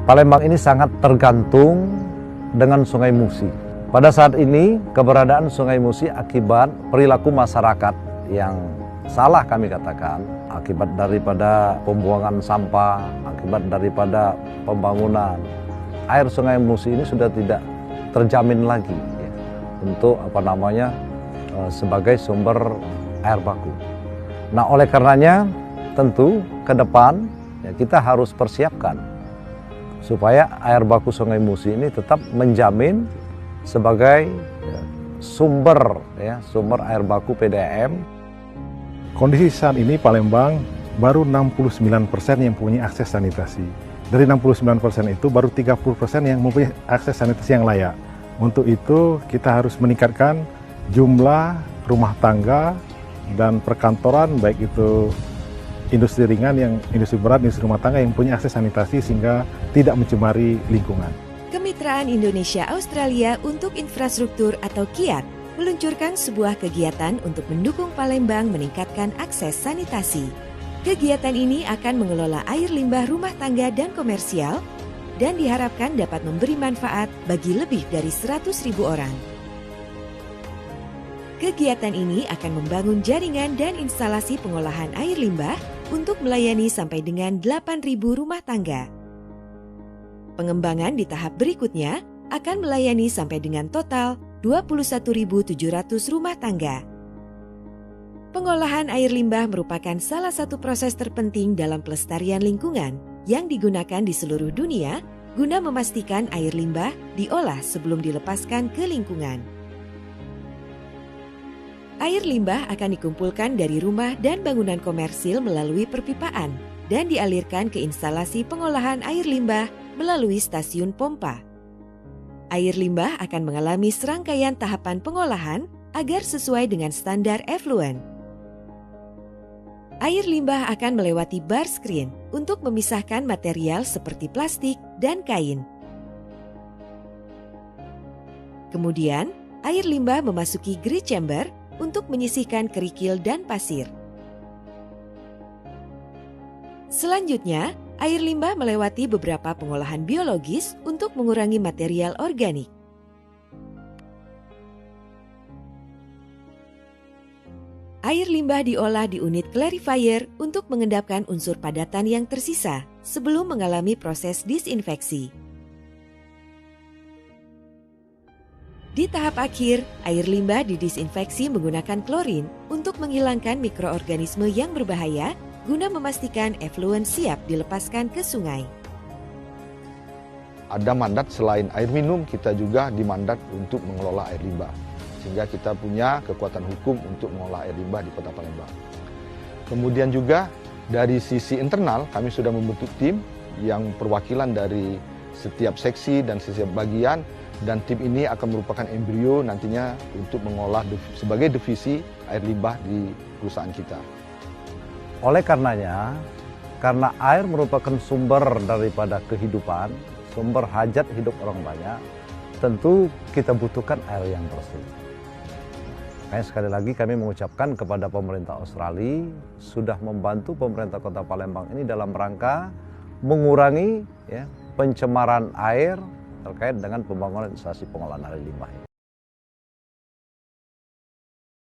Palembang ini sangat tergantung dengan Sungai Musi. Pada saat ini keberadaan Sungai Musi akibat perilaku masyarakat yang salah kami katakan, akibat daripada pembuangan sampah, akibat daripada pembangunan. Air Sungai Musi ini sudah tidak terjamin lagi ya, untuk sebagai sumber air baku. Nah, oleh karenanya tentu ke depan ya, kita harus persiapkan supaya air baku Sungai Musi ini tetap menjamin sebagai sumber air baku PDAM. Kondisi saat ini Palembang baru 69% yang punya akses sanitasi. Dari 69% itu baru 30% yang mempunyai akses sanitasi yang layak. Untuk itu kita harus meningkatkan jumlah rumah tangga dan perkantoran, baik itu industri ringan, industri berat, industri rumah tangga yang punya akses sanitasi sehingga tidak mencemari lingkungan. Kemitraan Indonesia-Australia untuk Infrastruktur atau KIAT meluncurkan sebuah kegiatan untuk mendukung Palembang meningkatkan akses sanitasi. Kegiatan ini akan mengelola air limbah rumah tangga dan komersial dan diharapkan dapat memberi manfaat bagi lebih dari 100.000 orang. Kegiatan ini akan membangun jaringan dan instalasi pengolahan air limbah untuk melayani sampai dengan 8.000 rumah tangga. Pengembangan di tahap berikutnya akan melayani sampai dengan total 21.700 rumah tangga. Pengolahan air limbah merupakan salah satu proses terpenting dalam pelestarian lingkungan yang digunakan di seluruh dunia guna memastikan air limbah diolah sebelum dilepaskan ke lingkungan. Air limbah akan dikumpulkan dari rumah dan bangunan komersil melalui perpipaan dan dialirkan ke instalasi pengolahan air limbah melalui stasiun pompa. Air limbah akan mengalami serangkaian tahapan pengolahan agar sesuai dengan standar effluent. Air limbah akan melewati bar screen untuk memisahkan material seperti plastik dan kain. Kemudian, air limbah memasuki grid chamber untuk menyisihkan kerikil dan pasir. Selanjutnya, air limbah melewati beberapa pengolahan biologis untuk mengurangi material organik. Air limbah diolah di unit clarifier untuk mengendapkan unsur padatan yang tersisa sebelum mengalami proses disinfeksi. Di tahap akhir, air limbah didisinfeksi menggunakan klorin untuk menghilangkan mikroorganisme yang berbahaya guna memastikan effluent siap dilepaskan ke sungai. Ada mandat selain air minum, kita juga dimandat untuk mengelola air limbah. Sehingga kita punya kekuatan hukum untuk mengelola air limbah di Kota Palembang. Kemudian juga dari sisi internal, kami sudah membentuk tim yang perwakilan dari setiap seksi dan setiap bagian, dan tim ini akan merupakan embrio nantinya untuk mengolah sebagai divisi air limbah di perusahaan kita. Oleh karenanya, karena air merupakan sumber daripada kehidupan, sumber hajat hidup orang banyak, tentu kita butuhkan air yang bersih. Makanya sekali lagi kami mengucapkan kepada pemerintah Australia sudah membantu pemerintah Kota Palembang ini dalam rangka mengurangi pencemaran air terkait dengan pembangunan instalasi pengolahan air limbah.